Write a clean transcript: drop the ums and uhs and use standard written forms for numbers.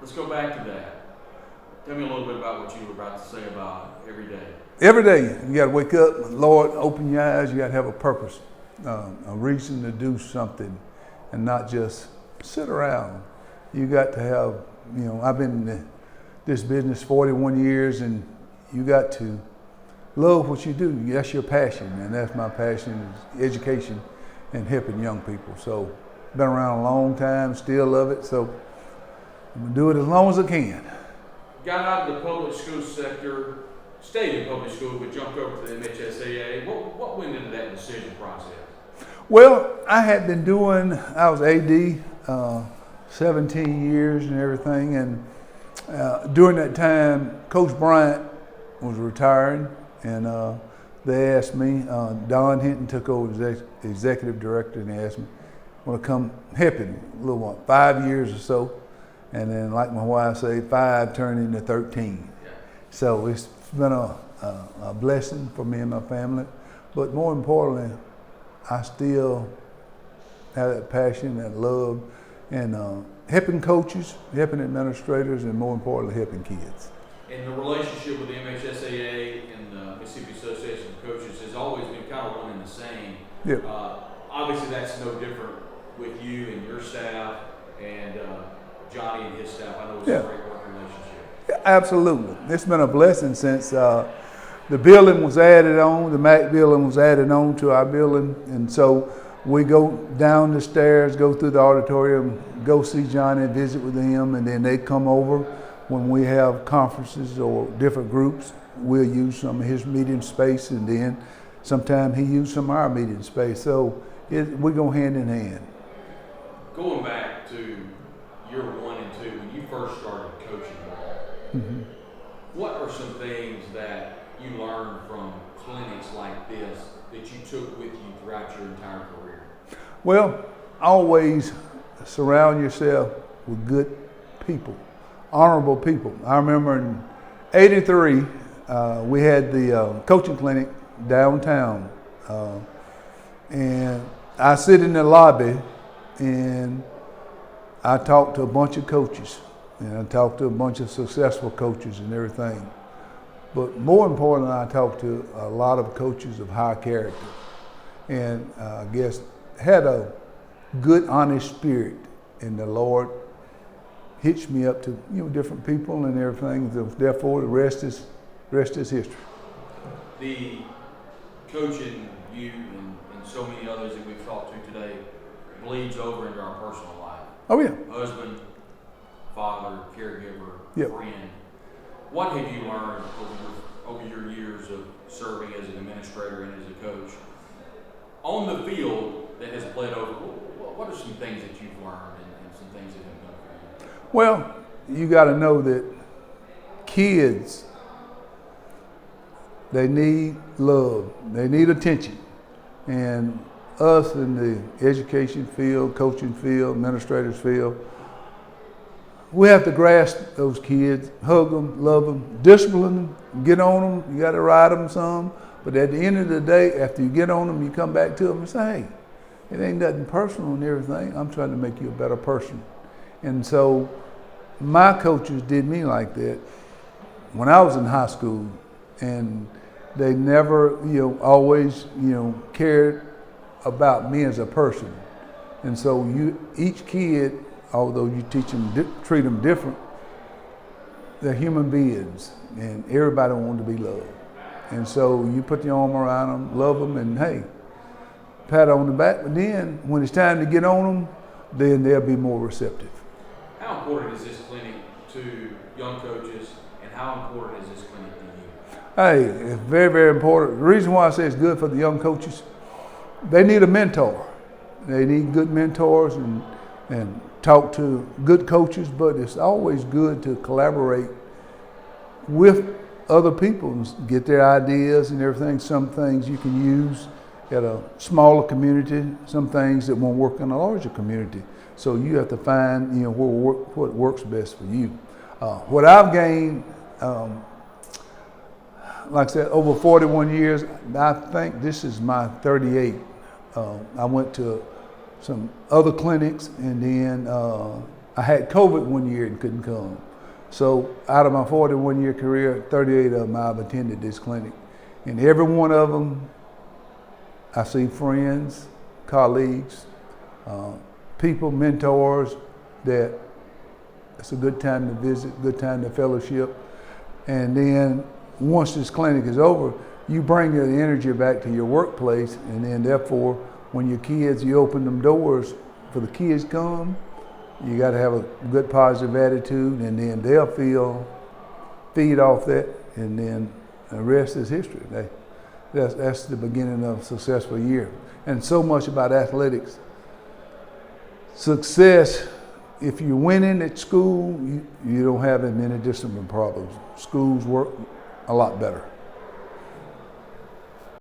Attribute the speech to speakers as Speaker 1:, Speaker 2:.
Speaker 1: Let's go back to that. Tell me a little bit about what you were about to say about every day.
Speaker 2: Every day, you got to wake up, Lord, open your eyes. You got to have a purpose, a reason to do something, and not just sit around. You got to have, I've been in this business 41 years, and you got to love what you do. That's your passion, and that's my passion, is education and helping young people. So, been around a long time, still love it, so I'm going to do it as long as I can.
Speaker 1: Got out of the public school sector, stayed in public school, but jumped over to the MHSAA. What went into that decision process?
Speaker 2: Well, I was AD 17 years and everything, and during that time, Coach Bryant was retiring, and they asked me, Don Hinton took over as executive director, and they asked me, I want to come help him a little while, 5 years or so, and then like my wife said, 5 turned into 13.
Speaker 1: Yeah.
Speaker 2: So it's been a blessing for me and my family, but more importantly, I still have that passion, that love, and helping coaches, helping administrators, and more importantly, helping kids.
Speaker 1: And the relationship with the MHSAA and the Mississippi Association of Coaches has always been kind of one and the same.
Speaker 2: Yep.
Speaker 1: Obviously, that's no different with you and your staff and Johnny and his staff. I know it's a great working relationship.
Speaker 2: Yeah, absolutely. It's been a blessing since the building was added on, the MAC building was added on to our building, and so we go down the stairs, go through the auditorium, go see Johnny, visit with him, and then they come over when we have conferences or different groups. We'll use some of his meeting space, and then sometimes he uses some of our meeting space. So we go hand in hand.
Speaker 1: Going back to year 1 and 2, when you first started coaching ball, what are some things that you learned from clinics like this that you took with you throughout your entire career?
Speaker 2: Well, always surround yourself with good people, honorable people. I remember in '83, we had the coaching clinic downtown, and I sit in the lobby and I talked to a bunch of coaches, and I talked to a bunch of successful coaches and everything. But more importantly, I talked to a lot of coaches of high character, and I guess had a good, honest spirit. And the Lord hitched me up to different people and everything. So therefore, the rest is history.
Speaker 1: The coaching you and so many others that we've talked to today bleeds over into our personal life.
Speaker 2: Oh yeah.
Speaker 1: Husband, father, caregiver,
Speaker 2: Yep.
Speaker 1: friend. What have you learned over your years of serving as an administrator and as a coach on the field that has bled over? What are some things that you've learned and some things that have done for you?
Speaker 2: Well, you got to know that kids, they need love, they need attention, and us in the education field, coaching field, administrators field, we have to grasp those kids, hug them, love them, discipline them, get on them. You got to ride them some. But at the end of the day, after you get on them, you come back to them and say, hey, it ain't nothing personal and everything. I'm trying to make you a better person. And so my coaches did me like that when I was in high school. And they never, always, cared about me as a person. And so each kid, although you treat them different, they're human beings, and everybody wants to be loved. And so you put your arm around them, love them, and hey, pat on the back. But then when it's time to get on them, then they'll be more receptive.
Speaker 1: How important is this clinic to young coaches, and how important is this clinic to you?
Speaker 2: Hey, it's very, very important. The reason why I say it's good for the young coaches, they need a mentor. They need good mentors and talk to good coaches, but it's always good to collaborate with other people and get their ideas and everything. Some things you can use at a smaller community, some things that won't work in a larger community. So you have to find, what works best for you. What I've gained, like I said, over 41 years, I think this is my 38. I went to some other clinics, and then I had COVID one year and couldn't come. So out of my 41-year career, 38 of them I've attended this clinic. And every one of them, I see friends, colleagues, people, mentors that it's a good time to visit, good time to fellowship. And then once this clinic is over, you bring your energy back to your workplace, and then therefore, when your kids, you open them doors for the kids come, you got to have a good positive attitude, and then they'll feed off that, and then the rest is history. That's the beginning of a successful year. And so much about athletics. Success, if you're winning at school, you don't have as many discipline problems. Schools work a lot better.